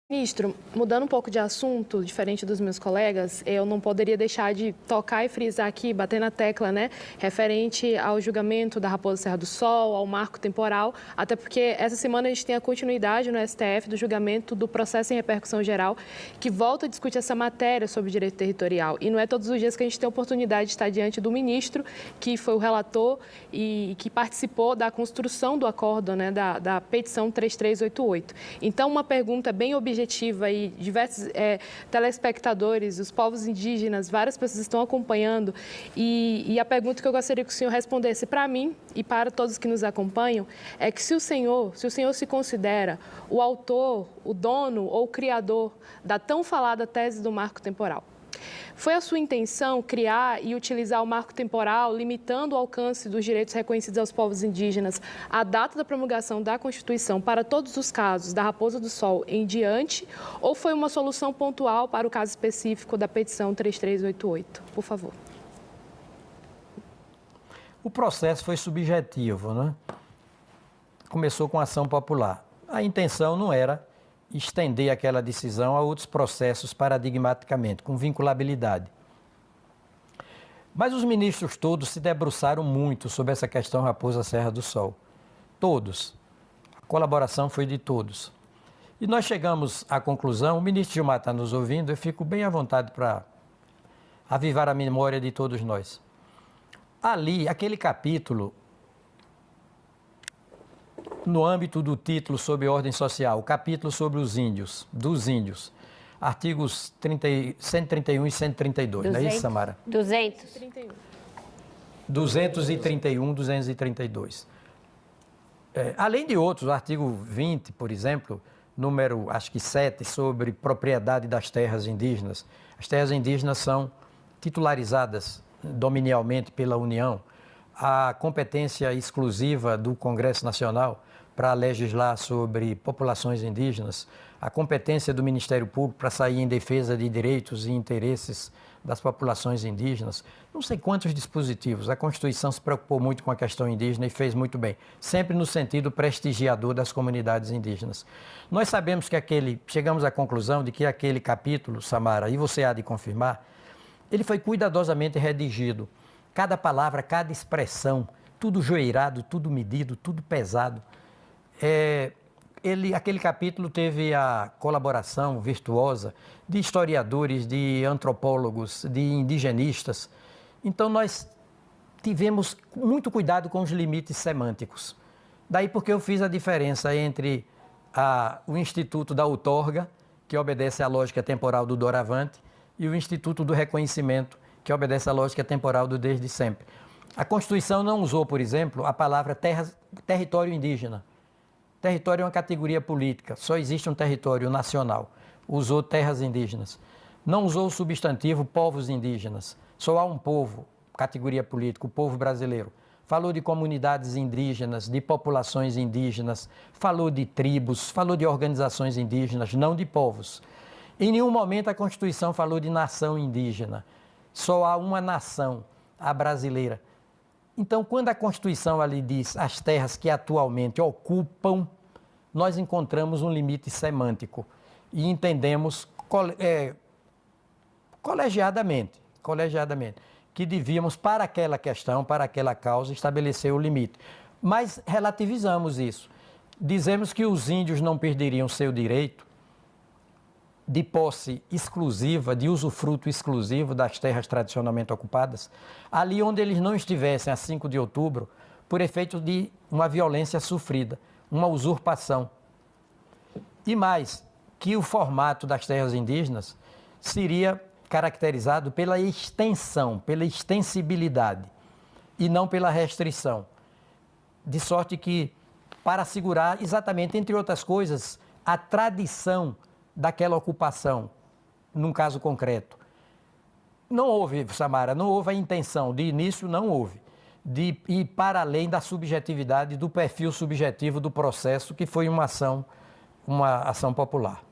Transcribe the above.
Ministro, mudando um pouco de assunto, diferente dos meus colegas, eu não poderia deixar de tocar e frisar aqui, bater na tecla, referente ao julgamento da Raposa Serra do Sol, ao marco temporal, até porque essa semana a gente tem a continuidade no STF do julgamento do processo em repercussão geral, que volta a discutir essa matéria sobre direito territorial. E não é todos os dias que a gente tem a oportunidade de estar diante do ministro, que foi o relator e que participou da construção do acórdão, da petição 3388. Então, uma pergunta bem objetiva e diversos telespectadores, os povos indígenas, várias pessoas estão acompanhando e a pergunta que eu gostaria que o senhor respondesse para mim e para todos que nos acompanham é que se o senhor se considera o autor, o dono ou o criador da tão falada tese do marco temporal. Foi a sua intenção criar e utilizar o marco temporal, limitando o alcance dos direitos reconhecidos aos povos indígenas à data da promulgação da Constituição para todos os casos da Raposa do Sol em diante, ou foi uma solução pontual para o caso específico da petição 3388? Por favor. O processo foi subjetivo, né? Começou com ação popular. A intenção não era estender aquela decisão a outros processos paradigmaticamente, com vinculabilidade. Mas os ministros todos se debruçaram muito sobre essa questão Raposa Serra do Sol. Todos. A colaboração foi de todos. E nós chegamos à conclusão, o ministro Gilmar está nos ouvindo, eu fico bem à vontade para avivar a memória de todos nós. Ali, aquele capítulo, no âmbito do título sobre ordem social, o capítulo sobre os índios, dos índios, artigos 131 e 132, não é isso, Samara? 231. 231, 232. Além de outros, o artigo 20, por exemplo, número, acho que 7, sobre propriedade das terras indígenas. As terras indígenas são titularizadas dominialmente pela União. A competência exclusiva do Congresso Nacional para legislar sobre populações indígenas, a competência do Ministério Público para sair em defesa de direitos e interesses das populações indígenas, não sei quantos dispositivos. A Constituição se preocupou muito com a questão indígena e fez muito bem, sempre no sentido prestigiador das comunidades indígenas. Nós sabemos que chegamos à conclusão de que aquele capítulo, Samara, e você há de confirmar, ele foi cuidadosamente redigido. Cada palavra, cada expressão, tudo joeirado, tudo medido, tudo pesado. Aquele capítulo teve a colaboração virtuosa de historiadores, de antropólogos, de indigenistas. Então, nós tivemos muito cuidado com os limites semânticos. Daí porque eu fiz a diferença entre o Instituto da Outorga, que obedece à lógica temporal do doravante, e o Instituto do Reconhecimento, que obedece à lógica temporal do desde sempre. A Constituição não usou, por exemplo, a palavra território indígena. Território é uma categoria política, só existe um território nacional. Usou terras indígenas. Não usou o substantivo povos indígenas. Só há um povo, categoria política, o povo brasileiro. Falou de comunidades indígenas, de populações indígenas, falou de tribos, falou de organizações indígenas, não de povos. Em nenhum momento a Constituição falou de nação indígena. Só há uma nação, a brasileira. Então, quando a Constituição ali diz as terras que atualmente ocupam, nós encontramos um limite semântico e entendemos colegiadamente, que devíamos, para aquela questão, para aquela causa, estabelecer o limite. Mas relativizamos isso. Dizemos que os índios não perderiam seu direito de posse exclusiva, de usufruto exclusivo das terras tradicionalmente ocupadas, ali onde eles não estivessem a 5 de outubro, por efeito de uma violência sofrida, uma usurpação. E mais, que o formato das terras indígenas seria caracterizado pela extensão, pela extensibilidade, e não pela restrição. De sorte que, para assegurar exatamente, entre outras coisas, a tradição daquela ocupação, num caso concreto. Não houve, Samara, não houve a intenção, de início não houve, de ir para além da subjetividade, do perfil subjetivo do processo, que foi uma ação popular.